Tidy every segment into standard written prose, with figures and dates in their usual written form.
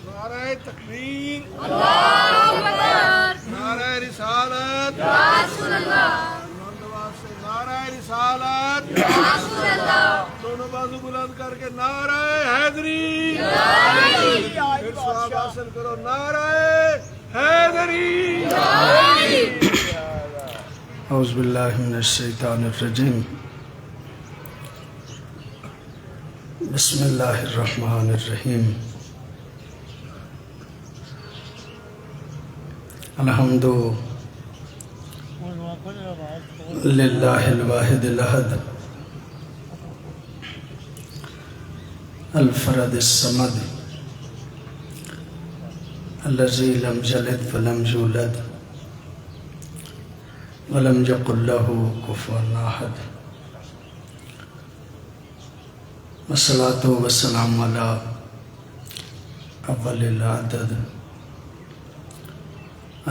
نعرہ تکبیر، اللہ اکبر، نعرہ رسالت، یا رسول اللہ، نعرہ رسالت، یا رسول اللہ، دونوں بازو بلند کر کے نعرہ حیدری، پھر ثواب حاصل کرو، نعرہ حیدری۔ اعوذ باللہ من الشیطان الرجیم، بسم اللہ الرحمن الرحیم، الحمد للہ الواحد الاحد الفرد الصمد الذی لم یلد ولم یولد ولم یکن لہ کفوا احد، والصلاة والسلام علی اول العدد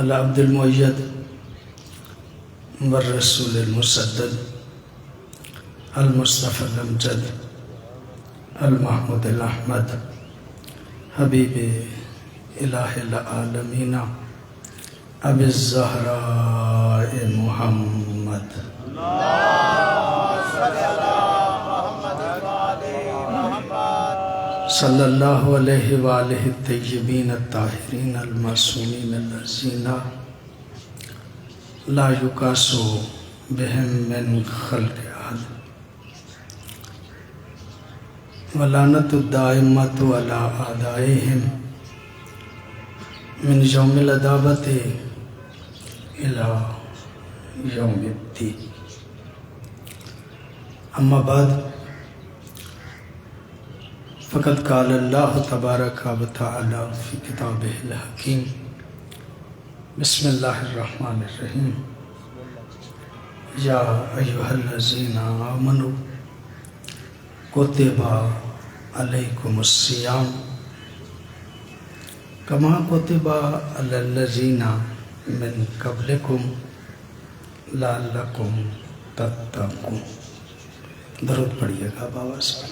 العبد المؤید والرسول المسدد المصطفى الامجد المحمود الاحمد حبیب الہ العالمین ابی الزہراء محمد صلی اللہ علیہ وآلہ الطیبین الطاہرین المعصومین الذین لا یقاس بہم من خلق احد، ولعنت الدائمۃ علی اعدائہم من یوم العداوۃ الی یوم الدین۔ اما بعد، فقد قال اللہ تبارک و تعالی فی کتابہ الحکیم، بسم اللہ الرحمن الرحیم، یا ایہا الذین آمنوا کتب علیکم الصیام کما کتب علی الذین من قبلکم لعلکم تتقون۔ درود پڑھیے گا بابا سے۔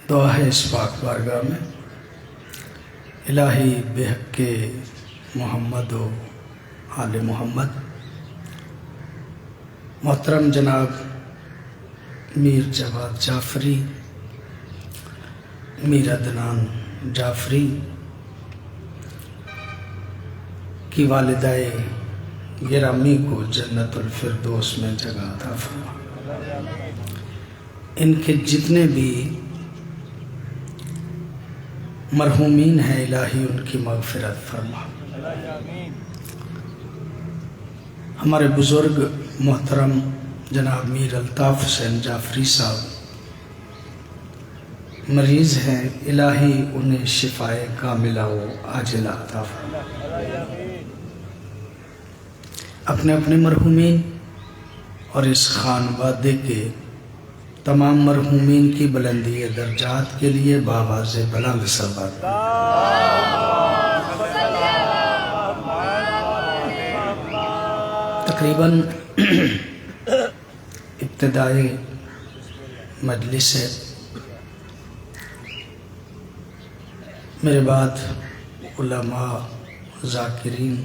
دعا ہے اس پاک بارگاہ میں، الہی بحق محمد و آل محمد، محترم جناب میر جواد جعفری، میر عدنان جعفری کی والدہ گرامی کو جنت الفردوس میں جگہ عطا فرما، ان کے جتنے بھی مرحومین ہیں الہی ان کی مغفرت فرما۔ ہمارے بزرگ محترم جناب میر الطاف حسین جعفری صاحب مریض ہیں، الہی انہیں شفائے کاملہ و عاجلہ عطا فرما۔ اپنے اپنے مرحومین اور اس خانوادے کے تمام مرحومین کی بلندی درجات کے لیے بآواز بلند صلوات۔ تقریباً ابتدائی مجلس ہے، میرے بعد علماء ذاکرین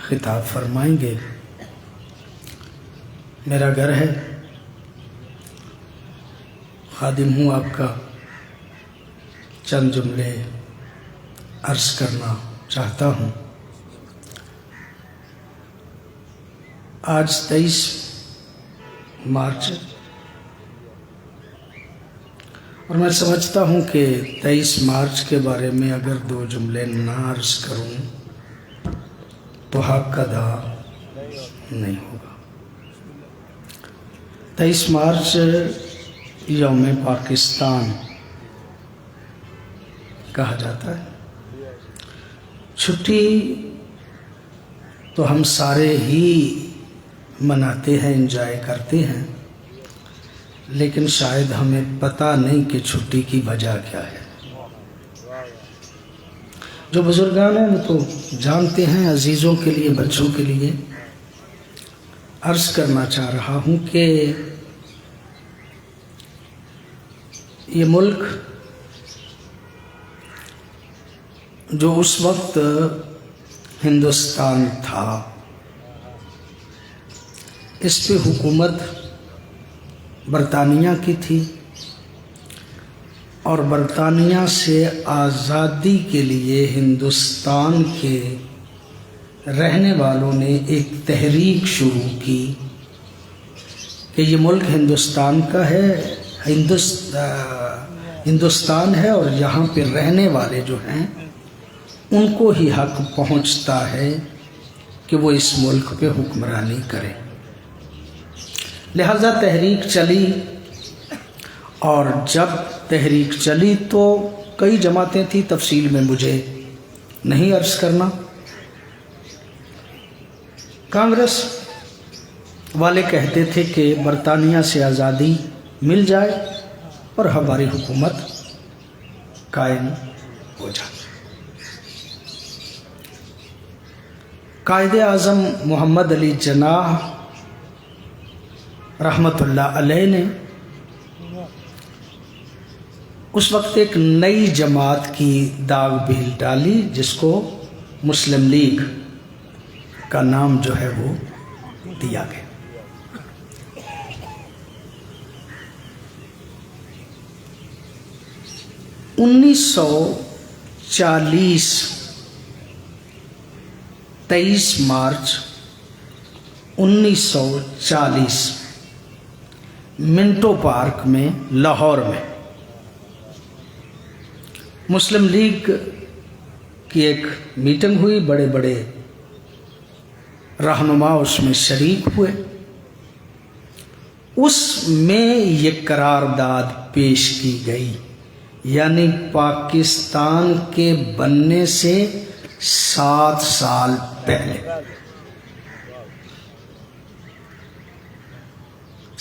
خطاب فرمائیں گے۔ میرا گھر ہے، خادم ہوں آپ کا، چند جملے عرض کرنا چاہتا ہوں۔ آج 23 مارچ اور میں سمجھتا ہوں کہ 23 مارچ کے بارے میں اگر 2 جملے نہ عرض کروں تو حق ادا نہیں ہوگا۔ 23 مارچ یوم پاکستان کہا جاتا ہے۔ چھٹی تو ہم سارے ہی مناتے ہیں، انجوائے کرتے ہیں، لیکن شاید ہمیں پتہ نہیں کہ چھٹی کی وجہ کیا ہے۔ جو بزرگان ہیں وہ تو جانتے ہیں، عزیزوں کے لیے، بچوں کے لیے عرض کرنا چاہ رہا ہوں کہ یہ ملک جو اس وقت ہندوستان تھا، اس پہ حکومت برطانیہ کی تھی، اور برطانیہ سے آزادی کے لیے ہندوستان کے رہنے والوں نے ایک تحریک شروع کی کہ یہ ملک ہندوستان کا ہے، ہندوستان ہے، اور یہاں پہ رہنے والے جو ہیں ان کو ہی حق پہنچتا ہے کہ وہ اس ملک پہ حکمرانی کریں۔ لہذا تحریک چلی، اور جب تحریک چلی تو کئی جماعتیں تھیں، تفصیل میں مجھے نہیں عرض کرنا۔ کانگریس والے کہتے تھے کہ برطانیہ سے آزادی مل جائے اور ہماری حکومت قائم ہو جائے۔ قائد اعظم محمد علی جناح رحمۃ اللہ علیہ نے اس وقت ایک نئی جماعت کی داغ بیل ڈالی، جس کو مسلم لیگ کا نام جو ہے وہ دیا گیا۔ تیئیس مارچ 1940 منٹو پارک میں لاہور میں مسلم لیگ کی ایک میٹنگ ہوئی، بڑے بڑے رہنما اس میں شریک ہوئے۔ اس میں یہ قرارداد پیش کی گئی، یعنی پاکستان کے بننے سے 7 سال پہلے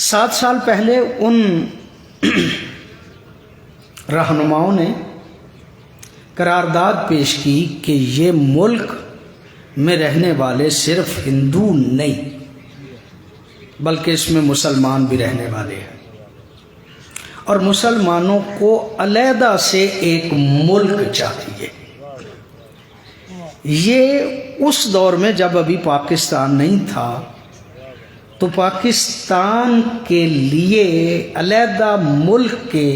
7 سال پہلے ان رہنماؤں نے قرارداد پیش کی کہ یہ ملک میں رہنے والے صرف ہندو نہیں بلکہ اس میں مسلمان بھی رہنے والے ہیں، اور مسلمانوں کو علیحدہ سے ایک ملک چاہیے۔ یہ اس دور میں جب ابھی پاکستان نہیں تھا، تو پاکستان کے لیے علیحدہ ملک کے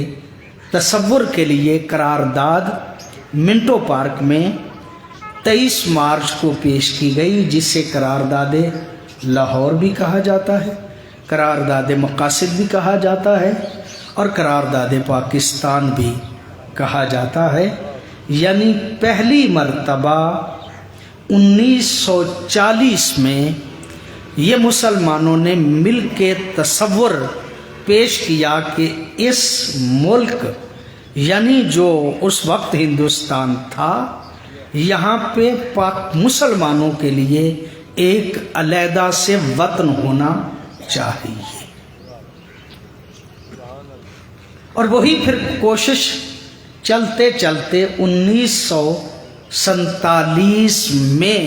تصور کے لیے قرارداد منٹو پارک میں 23 مارچ کو پیش کی گئی، جسے قرارداد لاہور بھی کہا جاتا ہے، قرارداد مقاصد بھی کہا جاتا ہے، اور قرارداد پاکستان بھی کہا جاتا ہے۔ یعنی پہلی مرتبہ 1940 میں یہ مسلمانوں نے مل کے تصور پیش کیا کہ اس ملک یعنی جو اس وقت ہندوستان تھا، یہاں پہ مسلمانوں کے لیے ایک علیحدہ سے وطن ہونا چاہیے۔ اور وہی پھر کوشش چلتے چلتے 1947 میں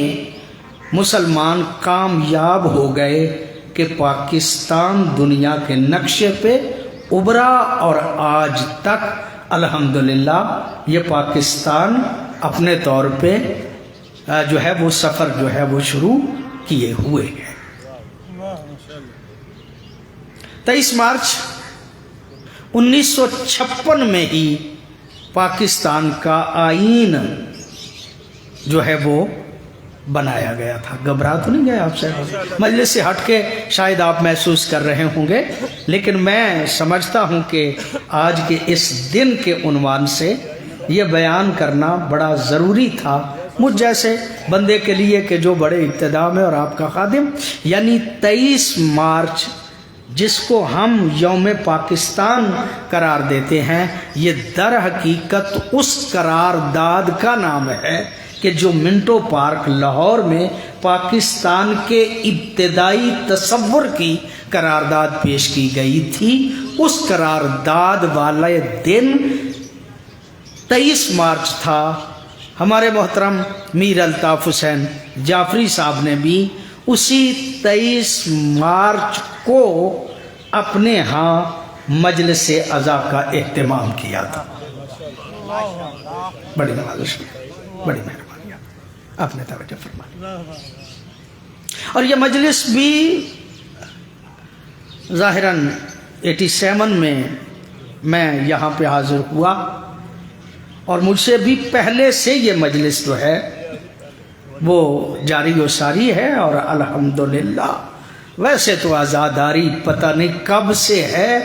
مسلمان کامیاب ہو گئے کہ پاکستان دنیا کے نقشے پہ ابھرا، اور آج تک الحمدللہ یہ پاکستان اپنے طور پہ جو ہے وہ سفر جو ہے وہ شروع کیے ہوئے ہیں۔ 23 مارچ 1956 میں ہی پاکستان کا آئین جو ہے وہ بنایا گیا تھا۔ گھبرا تو نہیں گئے آپ سے؟ مجلس سے ہٹ کے شاید آپ محسوس کر رہے ہوں گے، لیکن میں سمجھتا ہوں کہ آج کے اس دن کے عنوان سے یہ بیان کرنا بڑا ضروری تھا مجھ جیسے بندے کے لیے کہ جو بڑے ابتدا میں اور آپ کا خادم۔ یعنی 23 مارچ جس کو ہم یوم پاکستان قرار دیتے ہیں، یہ در حقیقت اس قرارداد کا نام ہے کہ جو منٹو پارک لاہور میں پاکستان کے ابتدائی تصور کی قرارداد پیش کی گئی تھی۔ اس قرارداد والے دن 23 مارچ تھا۔ ہمارے محترم میر الطاف حسین جعفری صاحب نے بھی اسی 23 مارچ کو اپنے ہاں مجلس عزا کا اہتمام کیا تھا۔ بڑی نوازش، بڑی مہربانی، آپ نے توجہ فرمائی۔ اور یہ مجلس بھی ظاہراً 87 میں یہاں پہ حاضر ہوا، اور مجھ سے بھی پہلے سے یہ مجلس جو ہے وہ جاری و ساری ہے، اور الحمدللہ ویسے تو آزاداری پتہ نہیں کب سے ہے،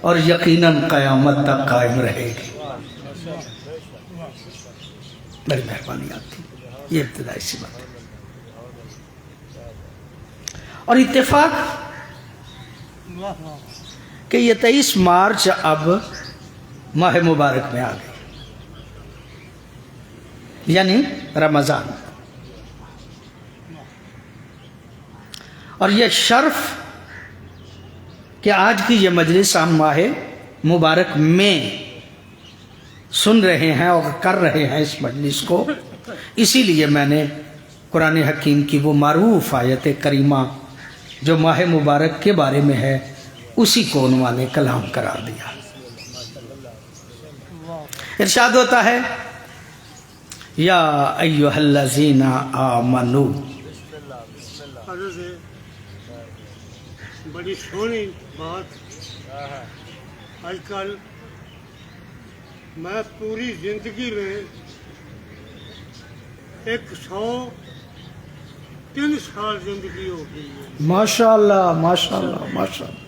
اور یقیناً قیامت تک قائم رہے گی۔ بڑی مہربانی آپ کی، یہ ابتدائی سی بات ہے۔ اور اتفاق کہ یہ 23 مارچ اب ماہ مبارک میں آ گئی، یعنی رمضان، اور یہ شرف کہ آج کی یہ مجلس ہم ماہ مبارک میں سن رہے ہیں اور کر رہے ہیں اس مجلس کو، اسی لیے میں نے قرآن حکیم کی وہ معروف آیت کریمہ جو ماہ مبارک کے بارے میں ہے اسی کو عنوان کلام قرار دیا۔ ارشاد ہوتا ہے یا ایھا الذین آمنوا، بڑی سونی بات۔ آج کل میں پوری زندگی میں 103 سال زندگی ہو گئی ہے۔ ماشاءاللہ ماشاءاللہ ماشاءاللہ۔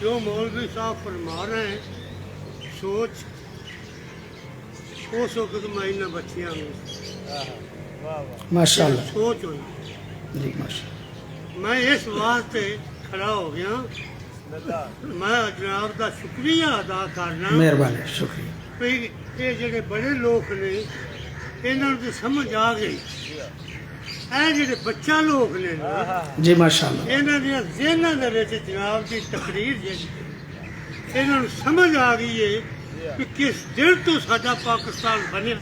جو مولوی صاحب فرما رہے ہیں سوچ، اس وقت میں انہیں بچیاں میں ماشاءاللہ سوچ ہوئی، جی ماشاءاللہ۔ میں اس واسطے کھڑا ہو گیا، میں جناب کا شکریہ ادا کرنا۔ مہربانی، شکریہ۔ بھی یہ جڑے بڑے لوگ نے انہوں نے سمجھ آ گئی، اے جڑے بچہ لوگ نے جی ماشاءاللہ، انہوں نے ذہنوں کے وچ جناب کی تقریر جی انہوں نے سمجھ آ گئی ہے کہ کس دن تو ساڈا پاکستان بنیا،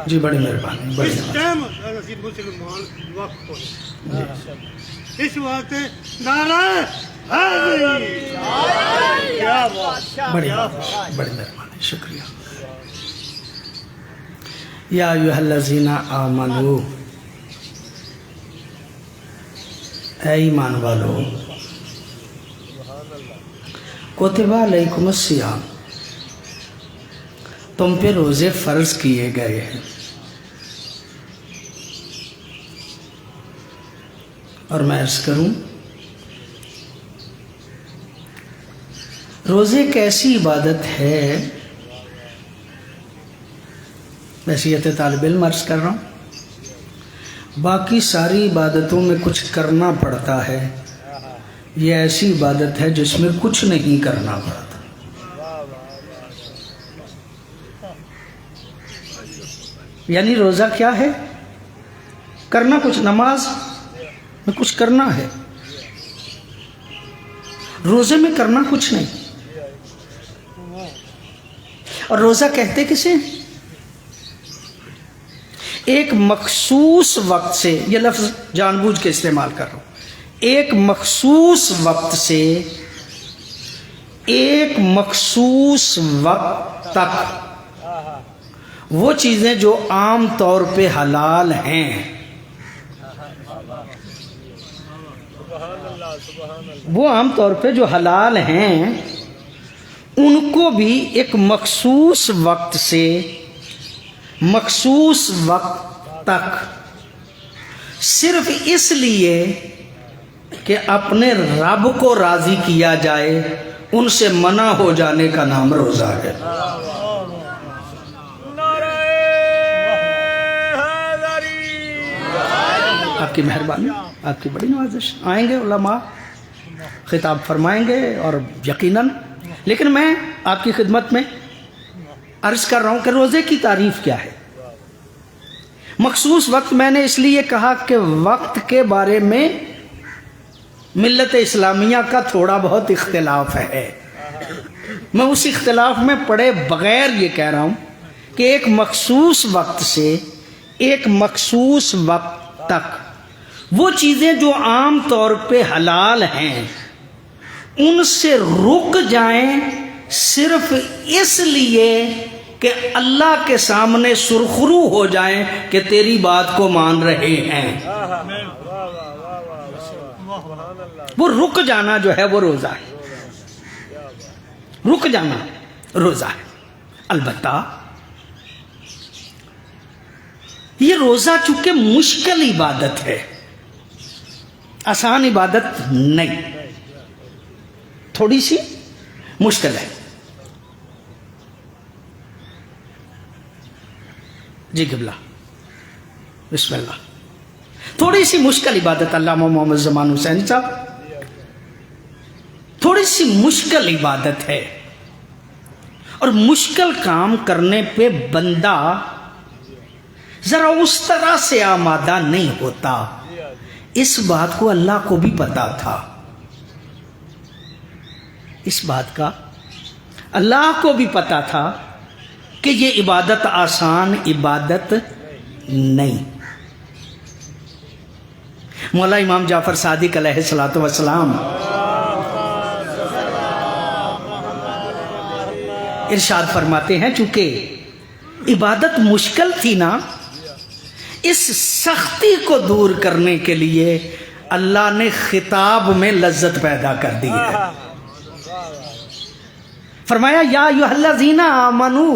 جی بڑی مہربانی، بڑی اس مہربانی۔ ٹائم اسی مسلمان وقت ہوئے۔ اس واسطے نعرہ حیدری، کیا بات، بڑی کیا بات، بات۔ بڑی مہربانی، شکریہ۔ یا ایھا الذین آمنوا، اے ایمان والو، کتب علیکم الصیام، تم پہ روزے فرض کیے گئے ہیں، اور میں عرض کروں روزے کیسی عبادت ہے، حیثیت طالب علم عرض کر رہا ہوں، باقی ساری عبادتوں میں کچھ کرنا پڑتا ہے، یہ ایسی عبادت ہے جس میں کچھ نہیں کرنا پڑتا۔ یعنی روزہ کیا ہے؟ کرنا کچھ، نماز میں کچھ کرنا ہے، روزے میں کرنا کچھ نہیں۔ اور روزہ کہتے کسے؟ ایک مخصوص وقت سے، یہ لفظ جان بوجھ کے استعمال کر رہا ہوں، ایک مخصوص وقت سے ایک مخصوص وقت تک وہ چیزیں جو عام طور پہ حلال ہیں، وہ عام طور پہ جو حلال ہیں ان کو بھی ایک مخصوص وقت سے مخصوص وقت تک صرف اس لیے کہ اپنے رب کو راضی کیا جائے، ان سے منع ہو جانے کا نام روزہ ہے۔ آپ کی مہربانی، آپ کی بڑی نوازش، آئیں گے علماء خطاب فرمائیں گے اور یقیناً، لیکن میں آپ کی خدمت میں عرض کر رہا ہوں کہ روزے کی تعریف کیا ہے۔ مخصوص وقت میں نے اس لیے کہا کہ وقت کے بارے میں ملت اسلامیہ کا تھوڑا بہت اختلاف ہے، میں اس اختلاف میں پڑے بغیر یہ کہہ رہا ہوں کہ ایک مخصوص وقت سے ایک مخصوص وقت تک وہ چیزیں جو عام طور پہ حلال ہیں ان سے رک جائیں صرف اس لیے کہ اللہ کے سامنے سرخرو ہو جائیں کہ تیری بات کو مان رہے ہیں. وہ رک جانا جو ہے وہ روزہ ہے. رک جانا روزہ ہے. البتہ یہ روزہ چونکہ مشکل عبادت ہے، آسان عبادت نہیں، تھوڑی سی مشکل ہے. جی قبلہ بسم اللہ. تھوڑی سی مشکل عبادت. علامہ محمد زمان حسین صاحب، تھوڑی سی مشکل عبادت ہے، اور مشکل کام کرنے پہ بندہ ذرا اس طرح سے آمادہ نہیں ہوتا. اس بات کو اللہ کو بھی پتا تھا، اس بات کا اللہ کو بھی پتا تھا کہ یہ عبادت آسان عبادت نہیں. مولا امام جعفر صادق علیہ الصلوۃ والسلام ارشاد فرماتے ہیں چونکہ عبادت مشکل تھی نا، اس سختی کو دور کرنے کے لیے اللہ نے خطاب میں لذت پیدا کر دی ہے. فرمایا یا ایھا الذین آمنو،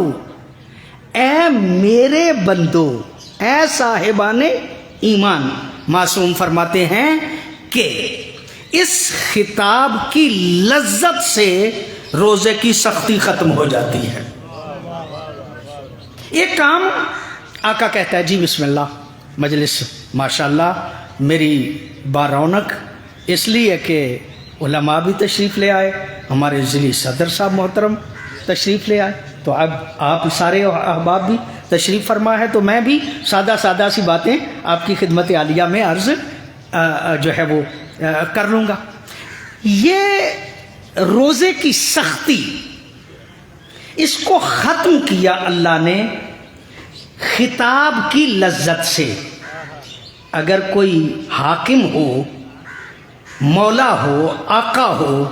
اے میرے بندو، اے صاحبان ایمان. معصوم فرماتے ہیں کہ اس خطاب کی لذت سے روزے کی سختی ختم ہو جاتی ہے. ایک کام آقا کہتا ہے جی بسم اللہ. مجلس ماشاءاللہ میری بارونق اس لیے کہ علماء بھی تشریف لے آئے، ہمارے ضلعی صدر صاحب محترم تشریف لے آئے، تو اب آپ سارے احباب بھی تشریف فرما ہے، تو میں بھی سادہ سادہ سی باتیں آپ کی خدمت عالیہ میں عرض جو ہے وہ کر لوں گا. یہ روزے کی سختی، اس کو ختم کیا اللہ نے خطاب کی لذت سے. اگر کوئی حاکم ہو، مولا ہو، آقا ہو،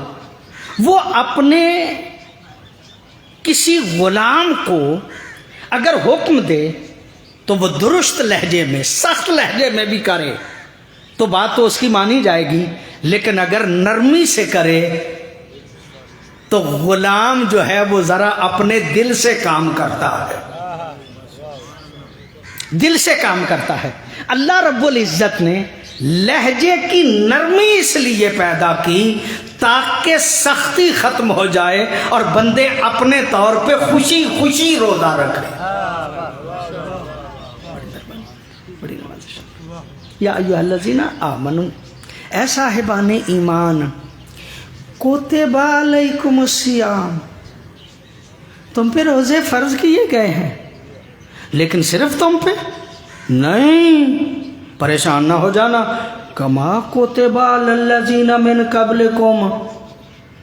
وہ اپنے کسی غلام کو اگر حکم دے تو وہ درست لہجے میں، سخت لہجے میں بھی کرے تو بات تو اس کی مانی جائے گی، لیکن اگر نرمی سے کرے تو غلام جو ہے وہ ذرا اپنے دل سے کام کرتا ہے، دل سے کام کرتا ہے. اللہ رب العزت نے لہجے کی نرمی اس لیے پیدا کی تاکہ سختی ختم ہو جائے اور بندے اپنے طور پہ خوشی خوشی روزہ رکھیں. یا ایھا الذین آمنو، اے صاحبان ایمان، کتب علیکم الصیام، تم پہ روزے فرض کیے گئے ہیں، لیکن صرف تم پہ نہیں. پریشان نہ ہو جانا. کما کتب علی الذین من قبلکم،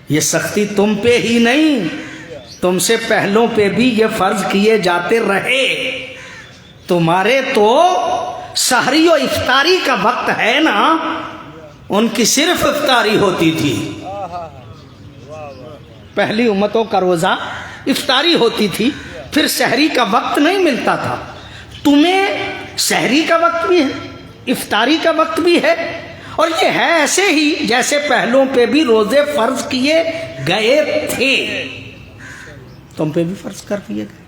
یہ سختی تم پہ ہی نہیں، تم سے پہلوں پہ بھی یہ فرض کیے جاتے رہے. تمہارے تو سحری و افطاری کا وقت ہے نا، ان کی صرف افطاری ہوتی تھی. پہلی امتوں کا روزہ افطاری ہوتی تھی، پھر سحری کا وقت نہیں ملتا تھا. تمہیں سحری کا وقت بھی ہے، افطاری کا وقت بھی ہے، اور یہ ہے ایسے ہی جیسے پہلوں پہ بھی روزے فرض کیے گئے تھے، تم پہ بھی فرض کر دیے گئے.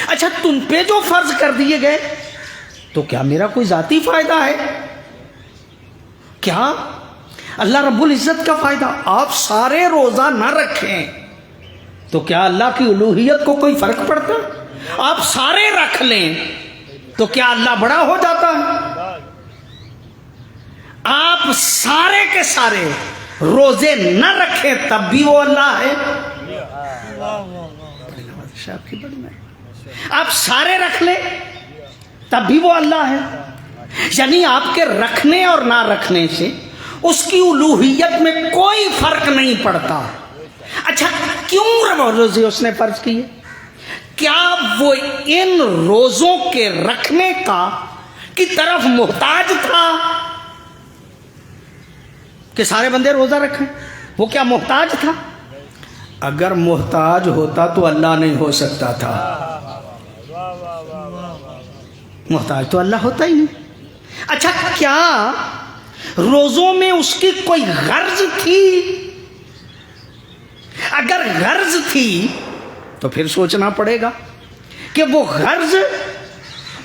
اچھا تم پہ جو فرض کر دیے گئے تو کیا میرا کوئی ذاتی فائدہ ہے؟ کیا اللہ رب العزت کا فائدہ؟ آپ سارے روزہ نہ رکھیں تو کیا اللہ کی الوہیت کو کوئی فرق پڑتا؟ آپ سارے رکھ لیں تو کیا اللہ بڑا ہو جاتا ہے؟ آپ سارے کے سارے روزے نہ رکھیں تب بھی وہ اللہ ہے. آپ سارے رکھ لیں تب بھی وہ اللہ ہے. یعنی آپ کے رکھنے اور نہ رکھنے سے اس کی الوہیت میں کوئی فرق نہیں پڑتا. اچھا کیوں روزے اس نے فرض کیے؟ کیا وہ ان روزوں کے رکھنے کا کی طرف محتاج تھا کہ سارے بندے روزہ رکھیں؟ وہ کیا محتاج تھا؟ اگر محتاج ہوتا تو اللہ نہیں ہو سکتا تھا، محتاج تو اللہ ہوتا ہی نہیں۔ اچھا، کیا روزوں میں اس کی کوئی غرض تھی؟ اگر غرض تھی تو پھر سوچنا پڑے گا کہ وہ غرض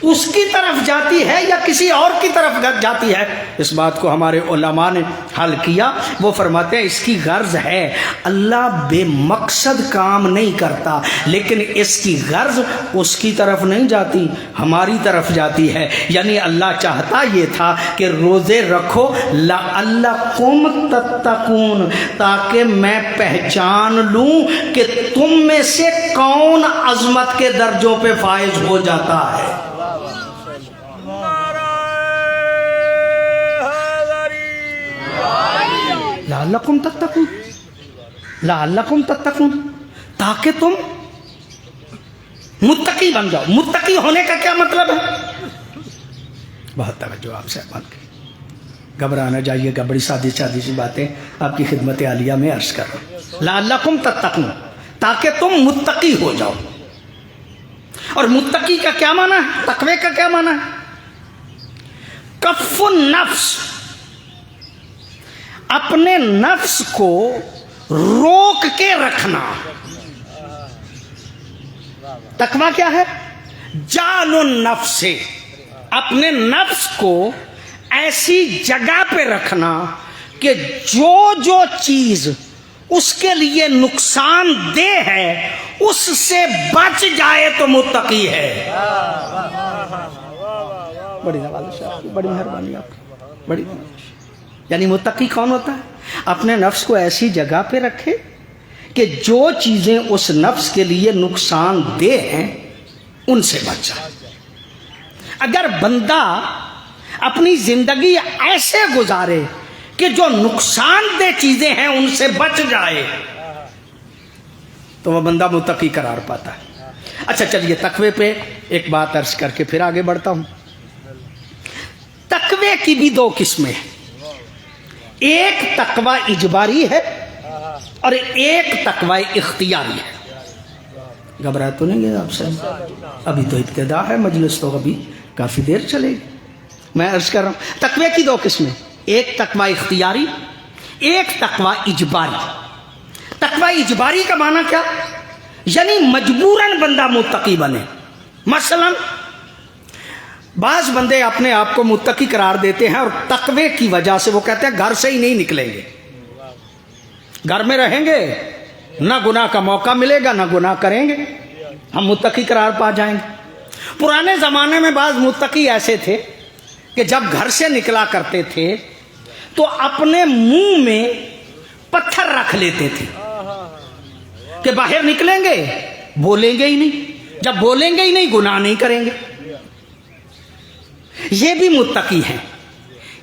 اس کی طرف جاتی ہے یا کسی اور کی طرف جاتی ہے۔ اس بات کو ہمارے علماء نے حل کیا، وہ فرماتے ہیں اس کی غرض ہے، اللہ بے مقصد کام نہیں کرتا، لیکن اس کی غرض اس کی طرف نہیں جاتی، ہماری طرف جاتی ہے۔ یعنی اللہ چاہتا یہ تھا کہ روزے رکھو لعلکم تتقون، تاکہ میں پہچان لوں کہ تم میں سے کون عظمت کے درجوں پہ فائز ہو جاتا ہے۔ لعلکم تتقون، لعلکم تتقون، تاکہ تم متقی بن جاؤ۔ متقی ہونے کا کیا مطلب ہے؟ بہت توجہ آپ سے بات کی، گھبرانا جائیے گا، بڑی سادی سادی سی باتیں آپ کی خدمت عالیہ میں عرض کر رہا ہوں۔ لعلکم تتقون، تاکہ تم متقی ہو جاؤ۔ اور متقی کا کیا معنی ہے؟ تقوی کا کیا معنی ہے؟ کف النفس، اپنے نفس کو روک کے رکھنا۔ تقوی کیا ہے؟ جعل النفس، اپنے نفس کو ایسی جگہ پہ رکھنا کہ جو چیز اس کے لیے نقصان دہ ہے اس سے بچ جائے تو متقی ہے۔ بڑی بڑی مہربانی آپ کی، بڑی۔ یعنی متقی کون ہوتا ہے؟ اپنے نفس کو ایسی جگہ پہ رکھے کہ جو چیزیں اس نفس کے لیے نقصان دہ ہیں ان سے بچ جائے۔ اگر بندہ اپنی زندگی ایسے گزارے کہ جو نقصان دہ چیزیں ہیں ان سے بچ جائے تو وہ بندہ متقی قرار پاتا ہے۔ اچھا چلیے، تقوی پہ ایک بات عرض کر کے پھر آگے بڑھتا ہوں۔ تقوی کی بھی دو قسمیں ہیں، ایک تقوی اجباری ہے اور ایک تقوی اختیاری ہے۔ گھبرا تو نہیں گیا آپ سے؟ ابھی تو ابتدا ہے، مجلس تو ابھی کافی دیر چلے گی۔ میں عرض کر رہا ہوں تقوی کی دو قسمیں، ایک تقوی اختیاری، ایک تقوی اجباری۔ تقوی اجباری کا معنی کیا؟ یعنی مجبوراً بندہ متقی بنے۔ مثلا بعض بندے اپنے آپ کو متقی قرار دیتے ہیں اور تقوی کی وجہ سے وہ کہتے ہیں گھر سے ہی نہیں نکلیں گے، گھر میں رہیں گے، نہ گناہ کا موقع ملے گا، نہ گناہ کریں گے، ہم متقی قرار پا جائیں گے۔ پرانے زمانے میں بعض متقی ایسے تھے کہ جب گھر سے نکلا کرتے تھے تو اپنے منہ میں پتھر رکھ لیتے تھے کہ باہر نکلیں گے بولیں گے ہی نہیں، جب بولیں گے ہی نہیں گناہ نہیں کریں گے۔ یہ بھی متقی ہیں،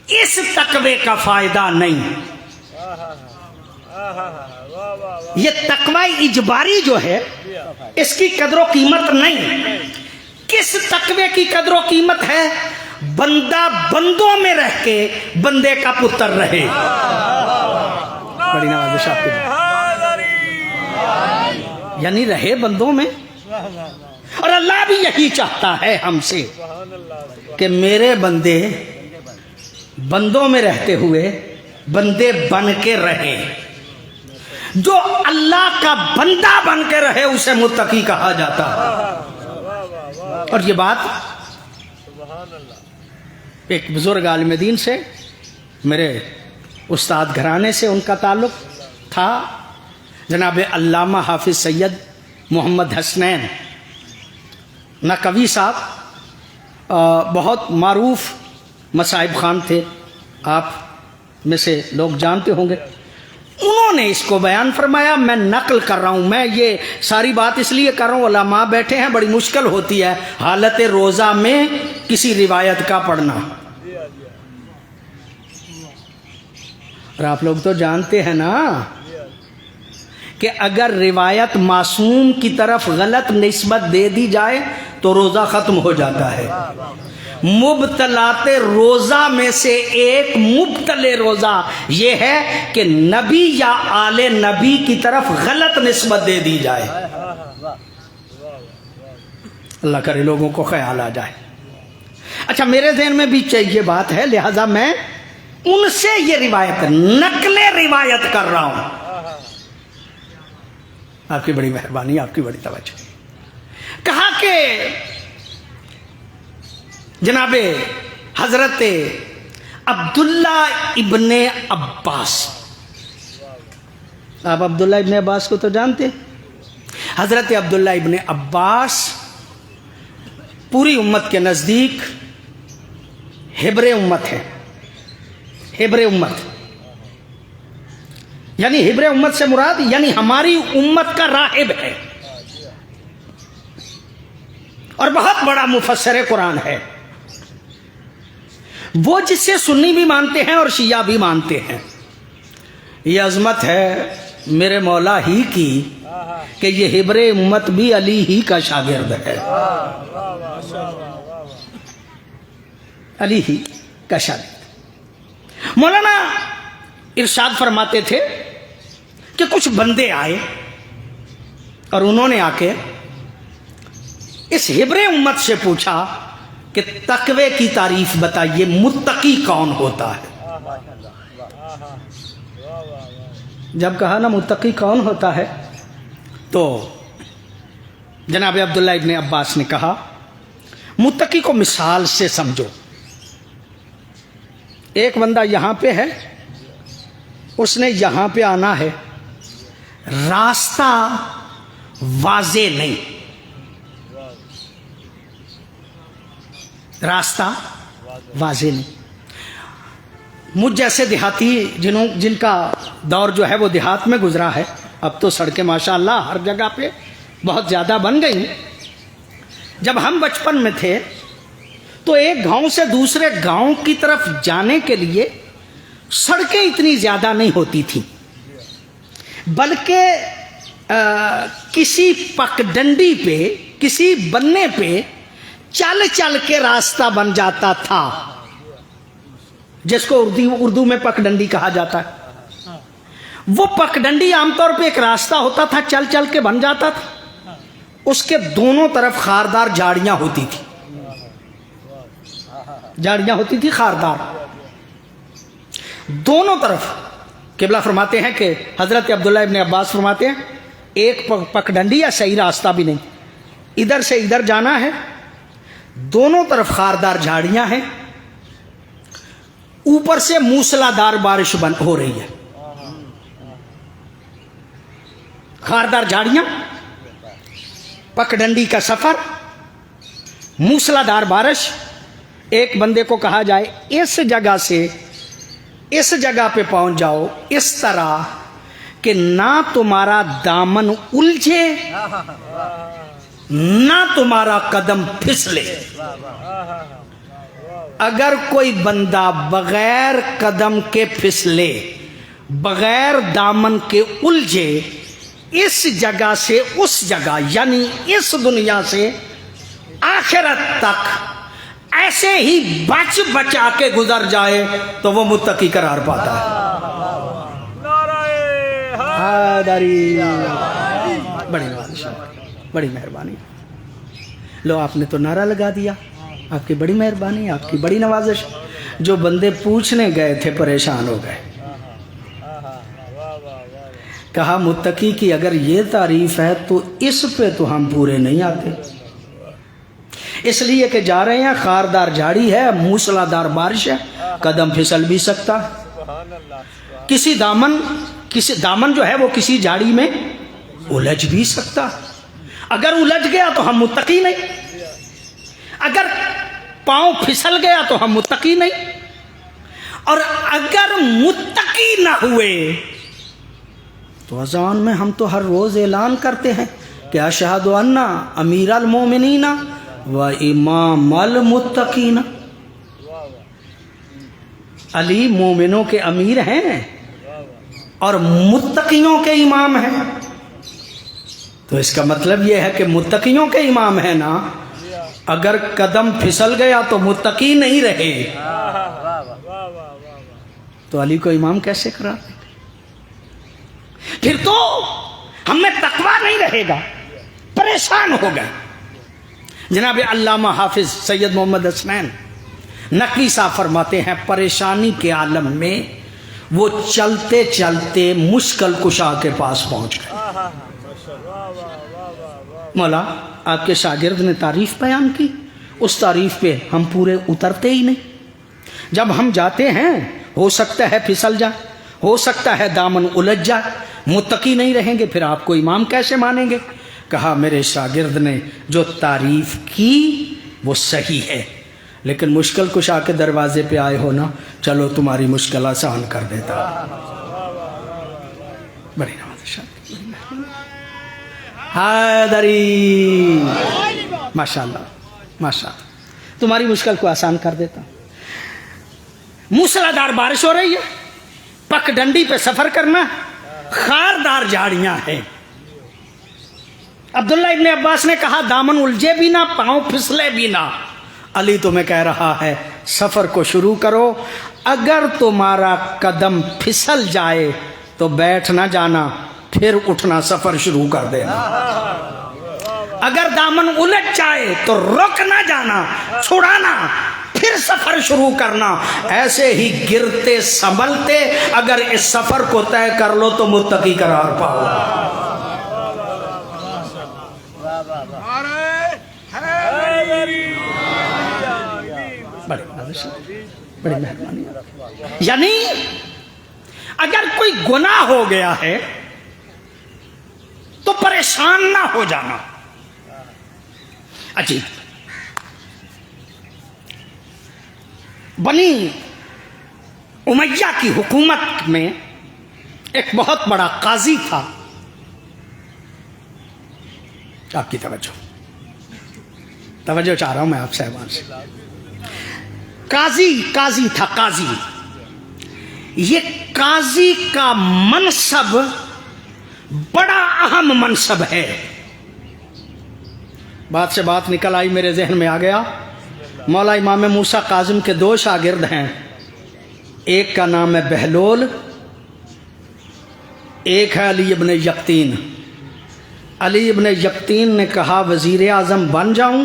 اس تقوی کا فائدہ نہیں۔ یہ تقوی اجباری جو ہے اس کی قدر و قیمت نہیں۔ کس تقوی کی قدر و قیمت ہے؟ بندہ بندوں میں رہ کے بندے کا پتر رہے۔ بڑی نوازش آپ کی، یعنی رہے بندوں میں۔ اور اللہ بھی یہی چاہتا ہے ہم سے کہ میرے بندے بندوں میں رہتے ہوئے بندے بن کے رہیں۔ جو اللہ کا بندہ بن کے رہے اسے متقی کہا جاتا ہے۔ اور یہ بات ایک بزرگ عالم دین سے، میرے استاد گھرانے سے ان کا تعلق تھا، جناب علامہ حافظ سید محمد حسنین نقوی صاحب، بہت معروف مصائب خان تھے، آپ میں سے لوگ جانتے ہوں گے۔ انہوں نے اس کو بیان فرمایا، میں نقل کر رہا ہوں، میں یہ ساری بات اس لیے کر رہا ہوں، علماء بیٹھے ہیں، بڑی مشکل ہوتی ہے حالت روزہ میں کسی روایت کا پڑھنا، اور آپ لوگ تو جانتے ہیں نا کہ اگر روایت معصوم کی طرف غلط نسبت دے دی جائے تو روزہ ختم ہو جاتا ہے۔ مبتلات روزہ میں سے ایک مبتل روزہ یہ ہے کہ نبی یا آل نبی کی طرف غلط نسبت دے دی جائے. اللہ کرے لوگوں کو خیال آ جائے. اچھا میرے ذہن میں بھی یہ بات ہے، لہذا میں ان سے یہ روایت نقل روایت کر رہا ہوں. آپ کی بڑی مہربانی، آپ کی بڑی توجہ. کہا کہ جناب حضرت عبداللہ ابن عباس، آپ عبداللہ ابن عباس کو تو جانتے ہیں. حضرت عبداللہ ابن عباس پوری امت کے نزدیک حبر امت ہے. حبر امت یعنی حبر امت سے مراد یعنی ہماری امت کا راہب ہے اور بہت بڑا مفسر قرآن ہے. وہ جسے سنی بھی مانتے ہیں اور شیعہ بھی مانتے ہیں. یہ عظمت ہے میرے مولا ہی کی کہ یہ حبر امت بھی علی ہی کا شاگرد ہے. علی ہی کا شاگرد. مولانا ارشاد فرماتے تھے کہ کچھ بندے آئے اور انہوں نے آ کے اس حبر امت سے پوچھا کہ تقوی کی تعریف بتائیے، متقی کون ہوتا ہے؟ جب کہا نا متقی کون ہوتا ہے تو جناب عبداللہ ابن عباس نے کہا متقی کو مثال سے سمجھو. ایک بندہ یہاں پہ ہے، اس نے یہاں پہ آنا ہے، راستہ واضح نہیں، راستہ واضح نہیں. مجھ جیسے دیہاتی جن کا دور جو ہے وہ دیہات میں گزرا ہے، اب تو سڑکیں ماشاءاللہ ہر جگہ پہ بہت زیادہ بن گئی. جب ہم بچپن میں تھے تو ایک گاؤں سے دوسرے گاؤں کی طرف جانے کے لیے سڑکیں اتنی زیادہ نہیں ہوتی تھیں، بلکہ کسی پگڈنڈی پہ، کسی بننے پہ چل چل کے راستہ بن جاتا تھا، جس کو اردو میں پگڈنڈی کہا جاتا ہے. وہ پگڈنڈی عام طور پہ ایک راستہ ہوتا تھا، چل چل کے بن جاتا تھا. اس کے دونوں طرف خاردار جھاڑیاں ہوتی تھی، جھاڑیاں ہوتی تھی خاردار دونوں طرف. قبلہ فرماتے ہیں کہ حضرت عبداللہ ابن عباس فرماتے ہیں ایک پگڈنڈی یا صحیح راستہ بھی نہیں، ادھر سے ادھر جانا ہے، دونوں طرف خاردار جھاڑیاں ہیں، اوپر سے موسلادھار بارش ہو رہی ہے. خاردار جھاڑیاں، پگڈنڈی کا سفر، موسلادھار بارش. ایک بندے کو کہا جائے اس جگہ سے اس جگہ پہ پہنچ جاؤ اس طرح کہ نہ تمہارا دامن الجھے نہ تمہارا قدم پھسلے. اگر کوئی بندہ بغیر قدم کے پھسلے، بغیر دامن کے الجھے، اس جگہ سے اس جگہ یعنی اس دنیا سے آخرت تک ایسے ہی بچ بچا کے گزر جائے تو وہ متقی قرار پاتا ہے. بڑی مہربانی. لو آپ نے تو نعرہ لگا دیا، آپ کی بڑی مہربانی، آپ کی بڑی نوازش. جو بندے پوچھنے گئے تھے پریشان ہو گئے. کہا متقی کی اگر یہ تعریف ہے تو اس پہ تو ہم پورے نہیں آتے، اس لیے کہ جا رہے ہیں، خاردار جھاڑی ہے، موسلادھار بارش ہے، قدم پھسل بھی سکتا ہے، کسی دامن جو ہے وہ کسی جھاڑی میں الجھ بھی سکتا. اگر الجھ گیا تو ہم متقی نہیں، اگر پاؤں پھسل گیا تو ہم متقی نہیں. اور اگر متقی نہ ہوئے تو اذان میں ہم تو ہر روز اعلان کرتے ہیں کہ اشہد ان امیر المومنین و امام المتقین. علی مومنوں کے امیر ہیں اور متقیوں کے امام ہیں. تو اس کا مطلب یہ ہے کہ متقیوں کے امام ہیں نا اگر قدم پھسل گیا تو متقی نہیں رہے تو علی کو امام کیسے قرار دیں؟ پھر تو ہم میں تقوی نہیں رہے گا، پریشان ہو گئے۔ جناب علامہ حافظ سید محمد حسنین نقوی صاحب فرماتے ہیں پریشانی کے عالم میں وہ چلتے چلتے مشکل کشا کے پاس پہنچ گئے۔ مولا آپ کے شاگرد نے تعریف بیان کی، اس تعریف پہ ہم پورے اترتے ہی نہیں۔ جب ہم جاتے ہیں ہو سکتا ہے پھسل جائے، ہو سکتا ہے دامن الجھ جائے، متقی نہیں رہیں گے، پھر آپ کو امام کیسے مانیں گے؟ کہا میرے شاگرد نے جو تعریف کی وہ صحیح ہے، لیکن مشکل کشا کے دروازے پہ آئے ہو نا، چلو تمہاری مشکل آسان کر دیتا۔ بڑی نواز شاید حیدری، ماشاءاللہ ماشاءاللہ، تمہاری مشکل کو آسان کر دیتا۔ موسلادھار بارش ہو رہی ہے، پک ڈنڈی پہ سفر کرنا، خاردار جھاڑیاں ہیں۔ عبداللہ ابن عباس نے کہا دامن الجھے بھی نہ، پاؤں پھسلے بھی نہ۔ علی تمہیں کہہ رہا ہے سفر کو شروع کرو، اگر تمہارا قدم پھسل جائے تو بیٹھ نہ جانا، پھر اٹھنا سفر شروع کر دینا۔ اگر دامن الجھ جائے تو رک نہ جانا، چھڑانا، پھر سفر شروع کرنا۔ ایسے ہی گرتے سنبھلتے اگر اس سفر کو طے کر لو تو متقی قرار پاؤ۔ بڑی مہربانی۔ یعنی اگر کوئی گناہ ہو گیا ہے تو پریشان نہ ہو جانا۔ عجیب، بنی امیہ کی حکومت میں ایک بہت بڑا قاضی تھا۔ آپ کی توجہ چاہ رہا ہوں میں آپ صاحبان سے۔ قاضی تھا، قاضی۔ یہ قاضی کا منصب بڑا اہم منصب ہے۔ بات سے بات نکل آئی، میرے ذہن میں آ گیا۔ مولا امام موسیٰ کاظم کے دو شاگرد ہیں، ایک کا نام ہے بہلول، ایک ہے علی ابن یقطین۔ علی ابن یقطین نے کہا وزیر اعظم بن جاؤں؟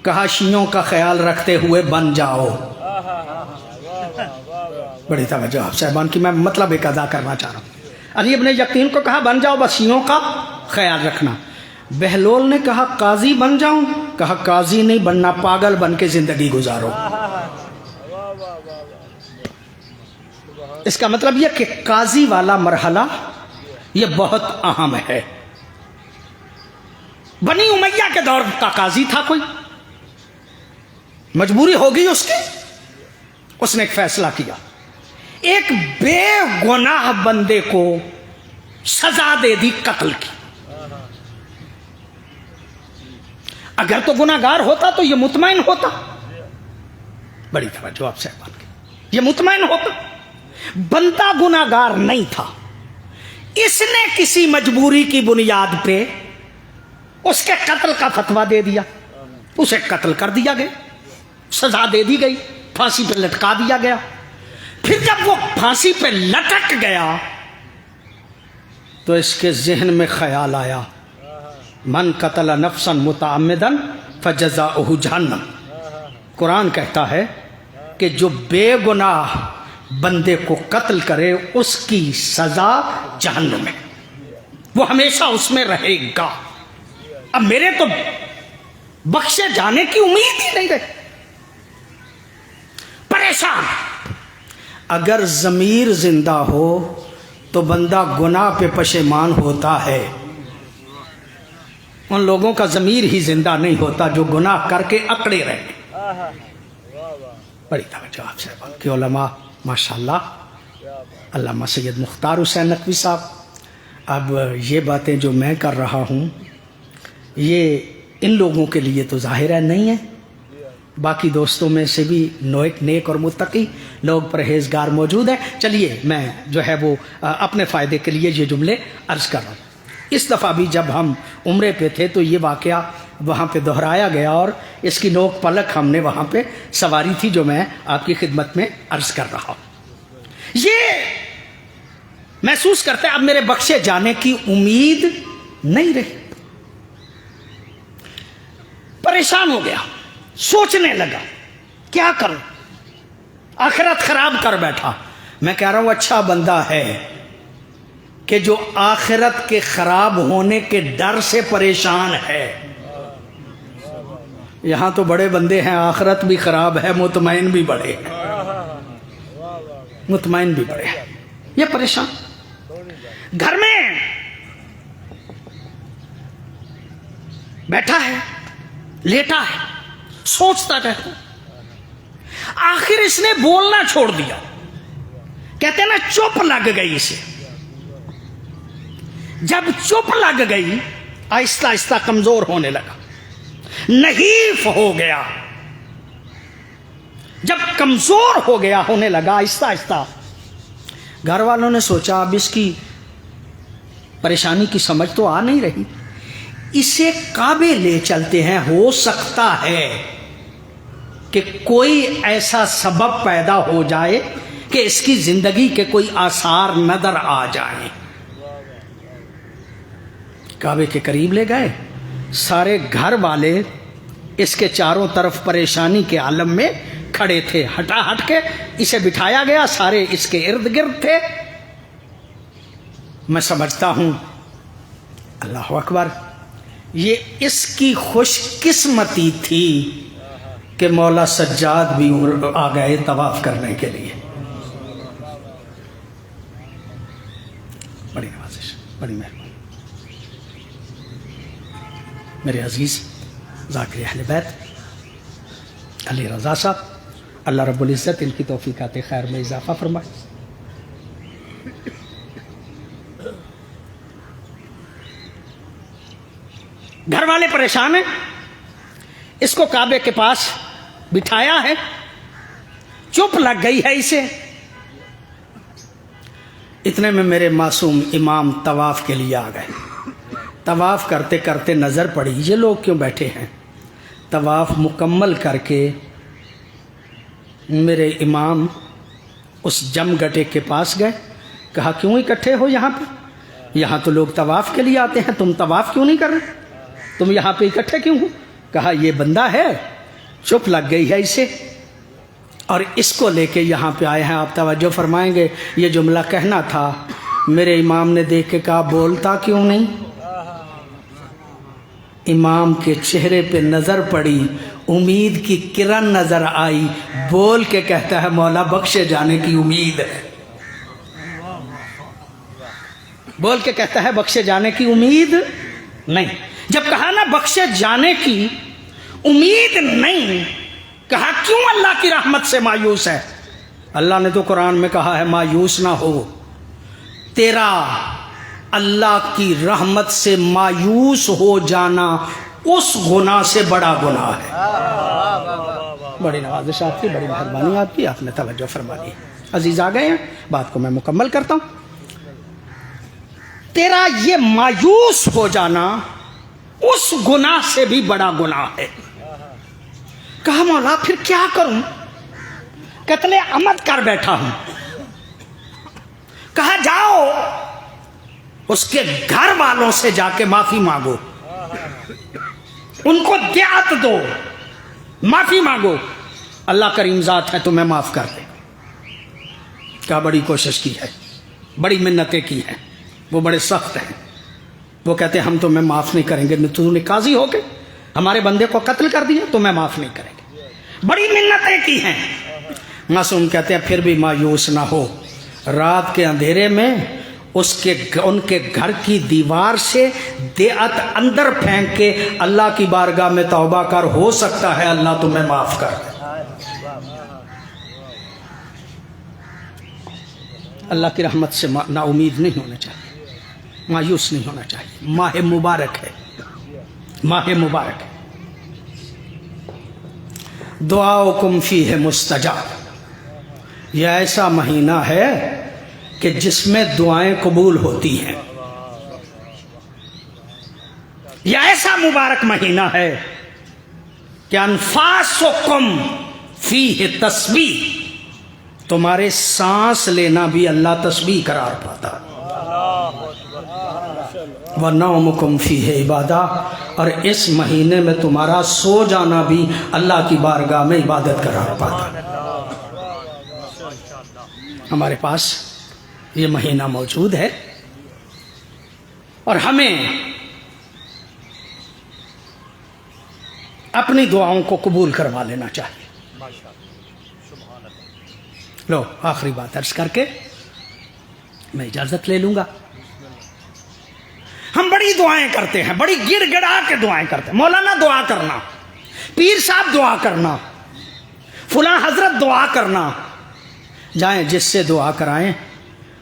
کہا شیعوں کا خیال رکھتے ہوئے بن جاؤ۔ بڑی توجہ آپ صاحبان کی، میں مطلب ایک ادا کرنا چاہ رہا ہوں۔ علی ابن یقطین کو کہا بن جاؤ، بس شیعوں کا خیال رکھنا۔ بہلول نے کہا قاضی بن جاؤں؟ کہا قاضی نہیں بننا، پاگل بن کے زندگی گزارو۔ اس کا مطلب یہ کہ قاضی والا مرحلہ یہ بہت اہم ہے۔ بنی امیہ کے دور کا قاضی تھا، کوئی مجبوری ہوگی اس کی، اس نے ایک فیصلہ کیا، ایک بے گناہ بندے کو سزا دے دی قتل کی۔ اگر تو گناہگار ہوتا تو یہ مطمئن ہوتا، بڑی توجہ آپ سے بات کی، یہ مطمئن ہوتا۔ بندہ گناہگار نہیں تھا، اس نے کسی مجبوری کی بنیاد پہ اس کے قتل کا فتویٰ دے دیا، اسے قتل کر دیا گیا، سزا دے دی گئی، پھانسی پہ لٹکا دیا گیا۔ پھر جب وہ پھانسی پہ لٹک گیا تو اس کے ذہن میں خیال آیا من قتل نفسا متعمدا فجزاؤہ جہنم۔ قرآن کہتا ہے کہ جو بے گناہ بندے کو قتل کرے اس کی سزا جہنم ہے، وہ ہمیشہ اس میں رہے گا۔ اب میرے تو بخشے جانے کی امید ہی نہیں رہی، پریشان۔ اگر ضمیر زندہ ہو تو بندہ گناہ پہ پشیمان ہوتا ہے، ان لوگوں کا ضمیر ہی زندہ نہیں ہوتا جو گناہ کر کے اکڑے رہے۔ بڑی توجہ آپ سے کہ علماء ماشاءاللہ، علامہ سید مختار حسین نقوی صاحب، اب یہ باتیں جو میں کر رہا ہوں یہ ان لوگوں کے لیے تو ظاہر ہے نہیں ہے، باقی دوستوں میں سے بھی نیک اور متقی لوگ پرہیزگار موجود ہیں۔ چلیے میں جو ہے وہ اپنے فائدے کے لیے یہ جملے عرض کر رہا ہوں۔ اس دفعہ بھی جب ہم عمرے پہ تھے تو یہ واقعہ وہاں پہ دہرایا گیا، اور اس کی نوک پلک ہم نے وہاں پہ سواری تھی جو میں آپ کی خدمت میں عرض کر رہا ہوں۔ یہ محسوس کرتے اب میرے بخشے جانے کی امید نہیں رہی، پریشان ہو گیا، سوچنے لگا کیا کروں، آخرت خراب کر بیٹھا۔ میں کہہ رہا ہوں اچھا بندہ ہے کہ جو آخرت کے خراب ہونے کے ڈر سے پریشان ہے۔ یہاں تو بڑے بندے ہیں، آخرت بھی خراب ہے، مطمئن بھی بڑے ہیں، مطمئن بھی بڑے ہیں، یہ پریشان گھر میں بیٹھا ہے، لیٹا ہے، سوچتا رہتا۔ آخر اس نے بولنا چھوڑ دیا، کہتے ہیں نا چپ لگ گئی اسے۔ جب چپ لگ گئی آہستہ آہستہ کمزور ہونے لگا، نحیف ہو گیا۔ جب کمزور ہو گیا ہونے لگا آہستہ آہستہ، گھر والوں نے سوچا اب اس کی پریشانی کی سمجھ تو آ نہیں رہی، اسے کعبے لے چلتے ہیں، ہو سکتا ہے کہ کوئی ایسا سبب پیدا ہو جائے کہ اس کی زندگی کے کوئی آثار نظر آ جائیں۔ کعبے کے قریب لے گئے، سارے گھر والے اس کے چاروں طرف پریشانی کے عالم میں کھڑے تھے، ہٹا ہٹ کے اسے بٹھایا گیا، سارے اس کے ارد گرد تھے۔ میں سمجھتا ہوں اللہ اکبر، یہ اس کی خوش قسمتی تھی کہ مولا سجاد بھی آ گئے طواف کرنے کے لیے۔ بڑی نوازش، بڑی مہربانی۔ میرے عزیز ذاکر اہل بیت علی رضا صاحب، اللہ رب العزت ان کی توفیقات خیر میں اضافہ فرمائے۔ گھر والے پریشان ہیں، اس کو کعبے کے پاس بٹھایا ہے، چپ لگ گئی ہے اسے۔ اتنے میں میرے معصوم امام طواف کے لیے آ گئے۔ طواف کرتے کرتے نظر پڑی یہ لوگ کیوں بیٹھے ہیں۔ طواف مکمل کر کے میرے امام اس جم گٹے کے پاس گئے، کہا کیوں اکٹھے ہو یہاں پہ؟ یہاں تو لوگ طواف کے لیے آتے ہیں، تم طواف کیوں نہیں کر رہے؟ تم یہاں پہ اکٹھے کیوں ہو؟ کہا یہ بندہ ہے، چپ لگ گئی ہے اسے، اور اس کو لے کے یہاں پہ آئے ہیں۔ آپ توجہ فرمائیں گے، یہ جملہ کہنا تھا، میرے امام نے دیکھ کے کہا بولتا کیوں نہیں؟ امام کے چہرے پہ نظر پڑی، امید کی کرن نظر آئی، بول کے کہتا ہے مولا بخشے جانے کی امید ہے۔ بول کے کہتا ہے بخشے جانے کی امید نہیں۔ جب کہا نا بخشے جانے کی امید نہیں، کہا کیوں اللہ کی رحمت سے مایوس ہے؟ اللہ نے تو قرآن میں کہا ہے مایوس نہ ہو، تیرا اللہ کی رحمت سے مایوس ہو جانا اس گناہ سے بڑا گناہ ہے۔ بڑی نوازش آپ کی، بڑی مہربانی آپ کی، آپ نے توجہ فرما دی۔ عزیز آ گئے ہیں، بات کو میں مکمل کرتا ہوں۔ تیرا یہ مایوس ہو جانا اس گناہ سے بھی بڑا گناہ ہے۔ کہا مولا پھر کیا کروں؟ قتل عمد کر بیٹھا ہوں۔ کہا جاؤ اس کے گھر والوں سے جا کے معافی مانگو، ان کو دیات دو، معافی مانگو، اللہ کریم ذات ہے تمہیں معاف کر دے۔ کیا بڑی کوشش کی ہے، بڑی منتیں کی ہیں، وہ بڑے سخت ہیں، وہ کہتے ہیں ہم تمہیں معاف نہیں کریں گے، تو نے قاضی ہو کے ہمارے بندے کو قتل کر دیا، تمہیں معاف نہیں کریں گے، بڑی منتیں کی ہیں۔ معصوم کہتے ہیں پھر بھی مایوس نہ ہو، رات کے اندھیرے میں ان کے گھر کی دیوار سے دیعت اندر پھینک کے اللہ کی بارگاہ میں توبہ کر، ہو سکتا ہے اللہ تمہیں معاف کر دے۔ اللہ کی رحمت سے نا امید نہیں ہونا چاہیے، مایوس نہیں ہونا چاہیے۔ ماہ مبارک ہے، ماہ مبارک ہے، دعاؤکم فیہ مستجاب، یہ ایسا مہینہ ہے کہ جس میں دعائیں قبول ہوتی ہیں۔ یہ ایسا مبارک مہینہ ہے کہ انفاسکم فیہ تسبیح، تمہارے سانس لینا بھی اللہ تسبیح قرار پاتا، وَنَوْمُكُمْ فِيهِ عِبَادَةٌ، اور اس مہینے میں تمہارا سو جانا بھی اللہ کی بارگاہ میں عبادت قرار پاتا۔ ہمارے پاس یہ مہینہ موجود ہے اور ہمیں اپنی دعاؤں کو قبول کروا لینا چاہیے۔ لو آخری بات عرض کر کے میں اجازت لے لوں گا۔ ہم بڑی دعائیں کرتے ہیں، بڑی گڑ گڑا کے دعائیں کرتے ہیں، مولانا دعا کرنا، پیر صاحب دعا کرنا، فلاں حضرت دعا کرنا۔ جائیں جس سے دعا کرائیں،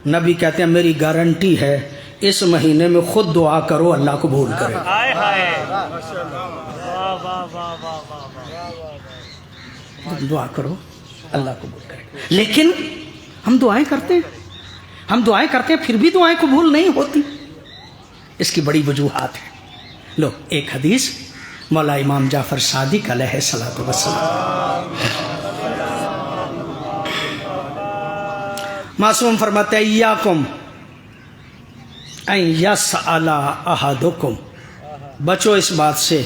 نبی کہتے ہیں میری گارنٹی ہے اس مہینے میں خود دعا کرو اللہ قبول کرے۔ دعا کرو اللہ قبول کرے۔ لیکن ہم دعائیں کرتے ہیں پھر بھی دعائیں قبول نہیں ہوتی، اس کی بڑی وجوہات ہیں۔ لو ایک حدیث مولا امام جعفر صادق علیہ الصلوۃ والسلام، معصوم فرماتے ہیں ایاکم ان یسأل احدکم، بچو اس بات سے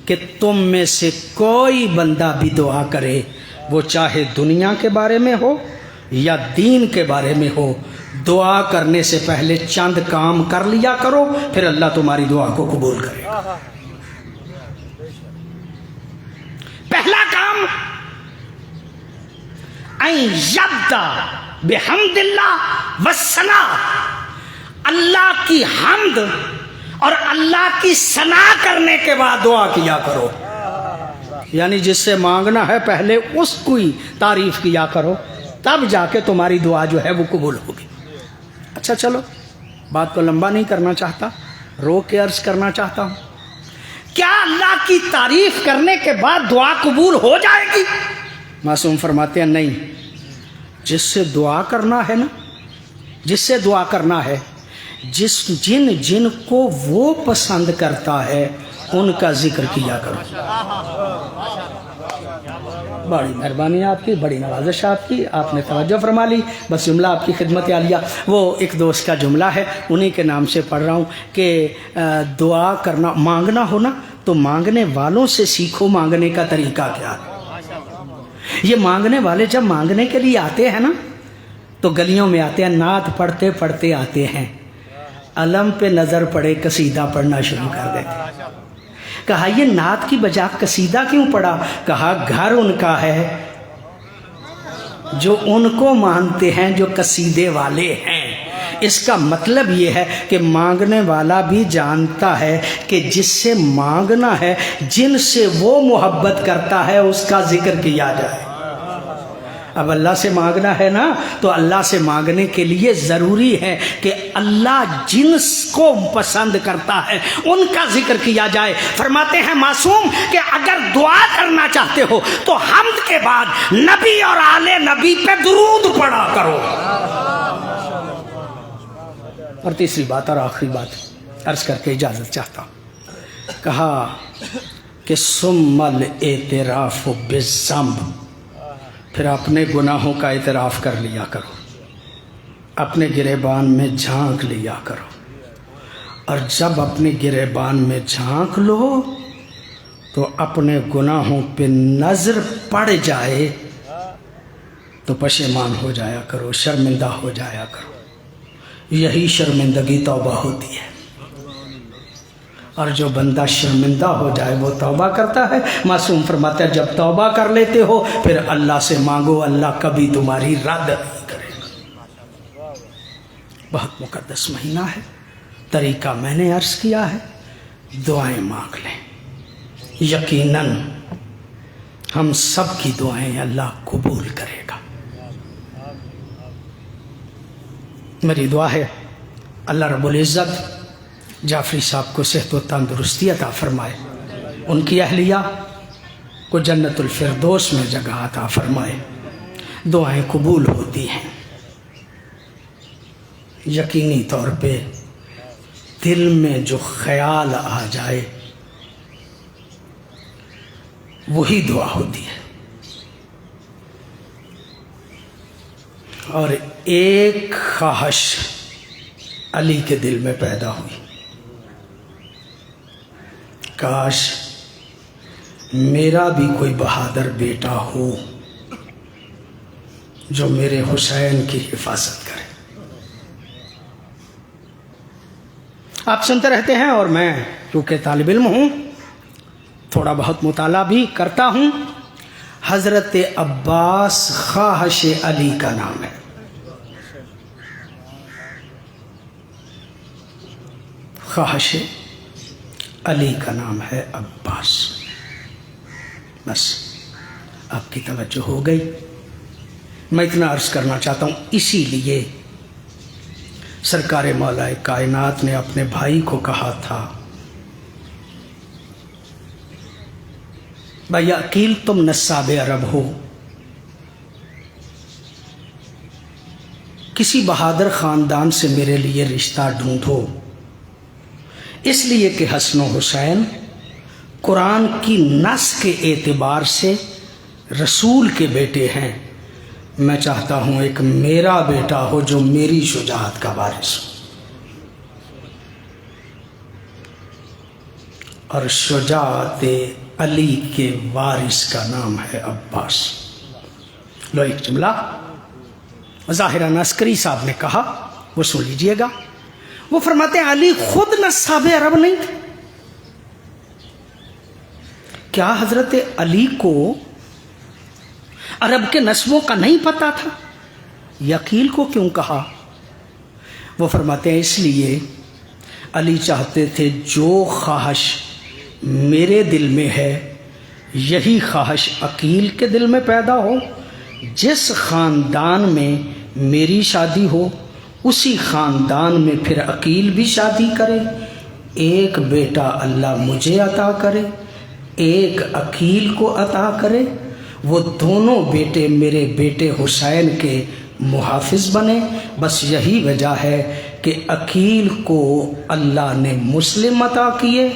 کہ تم میں سے کوئی بندہ بھی دعا کرے، وہ چاہے دنیا کے بارے میں ہو یا دین کے بارے میں ہو، دعا کرنے سے پہلے چند کام کر لیا کرو، پھر اللہ تمہاری دعا کو قبول کرے گا۔ پہلا کام ان یبدا بحمد اللہ والثناء، اللہ کی حمد اور اللہ کی ثنا کرنے کے بعد دعا کیا کرو، یعنی جس سے مانگنا ہے پہلے اس کی تعریف کیا کرو، تب جا کے تمہاری دعا جو ہے وہ قبول ہوگی۔ اچھا چلو بات کو لمبا نہیں کرنا چاہتا، روک کے عرض کرنا چاہتا ہوں، کیا اللہ کی تعریف کرنے کے بعد دعا قبول ہو جائے گی؟ معصوم فرماتے ہیں نہیں، جس سے دعا کرنا ہے نا، جس سے دعا کرنا ہے، جن کو وہ پسند کرتا ہے ان کا ذکر کیا کرو۔ بڑی مہربانی آپ کی، بڑی نوازش آپ کی، آپ نے توجہ فرما لی۔ بس جملہ آپ کی خدمت عالیہ، وہ ایک دوست کا جملہ ہے، انہی کے نام سے پڑھ رہا ہوں کہ دعا کرنا، مانگنا ہو نا تو مانگنے والوں سے سیکھو مانگنے کا طریقہ کیا ہے۔ یہ مانگنے والے جب مانگنے کے لیے آتے ہیں نا تو گلیوں میں آتے ہیں، نعت پڑھتے پڑھتے آتے ہیں، علم پہ نظر پڑے قصیدہ پڑھنا شروع کر دیتے ہیں۔ کہا یہ نعت کی بجائے قصیدہ کیوں پڑھا؟ کہا گھر ان کا ہے جو ان کو مانتے ہیں جو قصیدے والے ہیں۔ اس کا مطلب یہ ہے کہ مانگنے والا بھی جانتا ہے کہ جس سے مانگنا ہے، جن سے وہ محبت کرتا ہے، اس کا ذکر کیا جائے۔ اب اللہ سے مانگنا ہے نا تو اللہ سے مانگنے کے لیے ضروری ہے کہ اللہ جن کو پسند کرتا ہے ان کا ذکر کیا جائے۔ فرماتے ہیں معصوم کہ اگر دعا کرنا چاہتے ہو تو حمد کے بعد نبی اور آل نبی پہ درود پڑھا کرو۔ اور تیسری بات اور آخری بات عرض کر کے اجازت چاہتا ہوں، کہا کہ ثم الاعتراف بالذنب، پھر اپنے گناہوں کا اعتراف کر لیا کرو، اپنے گریبان میں جھانک لیا کرو، اور جب اپنے گریبان میں جھانک لو تو اپنے گناہوں پہ نظر پڑ جائے تو پشیمان ہو جایا کرو، شرمندہ ہو جایا کرو۔ یہی شرمندگی توبہ ہوتی ہے، اور جو بندہ شرمندہ ہو جائے وہ توبہ کرتا ہے۔ معصوم فرماتا ہے جب توبہ کر لیتے ہو پھر اللہ سے مانگو، اللہ کبھی تمہاری رد نہیں کرے گا۔ بہت مقدس مہینہ ہے، طریقہ میں نے عرض کیا ہے، دعائیں مانگ لیں، یقیناً ہم سب کی دعائیں اللہ قبول کرے گا۔ میری دعا ہے اللہ رب العزت جعفری صاحب کو صحت و تندرستی عطا فرمائے، ان کی اہلیہ کو جنت الفردوس میں جگہ عطا فرمائے۔ دعائیں قبول ہوتی ہیں، یقینی طور پہ دل میں جو خیال آ جائے وہی دعا ہوتی ہے. اور ایک خواہش علی کے دل میں پیدا ہوئی، کاش میرا بھی کوئی بہادر بیٹا ہو جو میرے حسین کی حفاظت کرے. آپ سنتے رہتے ہیں اور میں کیونکہ طالب علم ہوں تھوڑا بہت مطالعہ بھی کرتا ہوں. حضرت عباس خواہش علی کا نام ہے. خواہش علی کا نام ہے عباس. بس آپ کی توجہ ہو گئی. میں اتنا عرض کرنا چاہتا ہوں، اسی لیے سرکار مولا کائنات نے اپنے بھائی کو کہا تھا، بھائی عقیل تم نصاب عرب ہو، کسی بہادر خاندان سے میرے لیے رشتہ ڈھونڈو، اس لیے کہ حسن و حسین قرآن کی نص کے اعتبار سے رسول کے بیٹے ہیں. میں چاہتا ہوں ایک میرا بیٹا ہو جو میری شجاعت کا وارث ہو. اور شجاعت علی کے وارث کا نام ہے عباس. لو ایک جملہ ظاہرہ عسکری صاحب نے کہا، وہ سن لیجئے گا. وہ فرماتے ہیں علی خود نصاب عرب نہیں تھے. کیا حضرت علی کو عرب کے نسبوں کا نہیں پتا تھا؟ عقیل کو کیوں کہا؟ وہ فرماتے ہیں اس لیے علی چاہتے تھے جو خواہش میرے دل میں ہے یہی خواہش عقیل کے دل میں پیدا ہو. جس خاندان میں میری شادی ہو اسی خاندان میں پھر عقیل بھی شادی کرے. ایک بیٹا اللہ مجھے عطا کرے، ایک عقیل کو عطا کرے. وہ دونوں بیٹے میرے بیٹے حسین کے محافظ بنے. بس یہی وجہ ہے کہ عقیل کو اللہ نے مسلم عطا کیے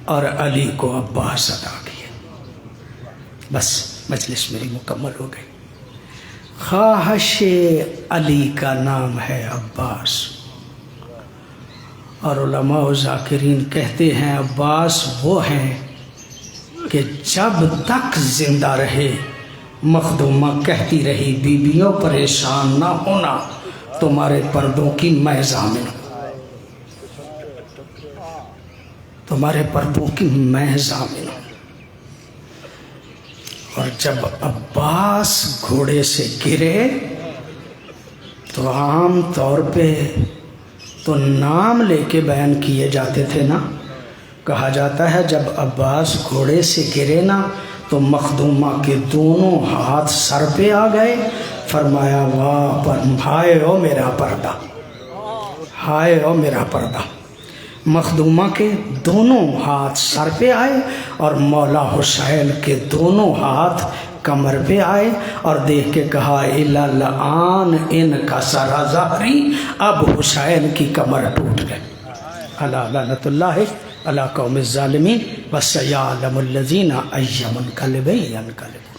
اور علی کو عباس عطا کیے. بس مجلس میری مکمل ہو گئی. خواہش علی کا نام ہے عباس. اور علماء و ذاکرین کہتے ہیں عباس وہ ہیں کہ جب تک زندہ رہے مخدومہ کہتی رہی بیویوں پریشان نہ ہونا، تمہارے پردوں کی میں ضامن ہوں، تمہارے پردوں کی میں ضامن ہوں. اور جب عباس گھوڑے سے گرے تو عام طور پہ تو نام لے کے بیان کیے جاتے تھے نا. کہا جاتا ہے جب عباس گھوڑے سے گرے نا تو مخدومہ کے دونوں ہاتھ سر پہ آ گئے. فرمایا واہ ہائے او میرا پردہ، ہائے او میرا پردہ. مخدومہ کے دونوں ہاتھ سر پہ آئے اور مولا حسین کے دونوں ہاتھ کمر پہ آئے اور دیکھ کے کہا الان ان کا سارا ظاہری، اب حسین کی کمر ٹوٹ گئی. الا لعنت اللہ علی قوم الظالمین وسیعلم الذین ای منقلب ینقلب.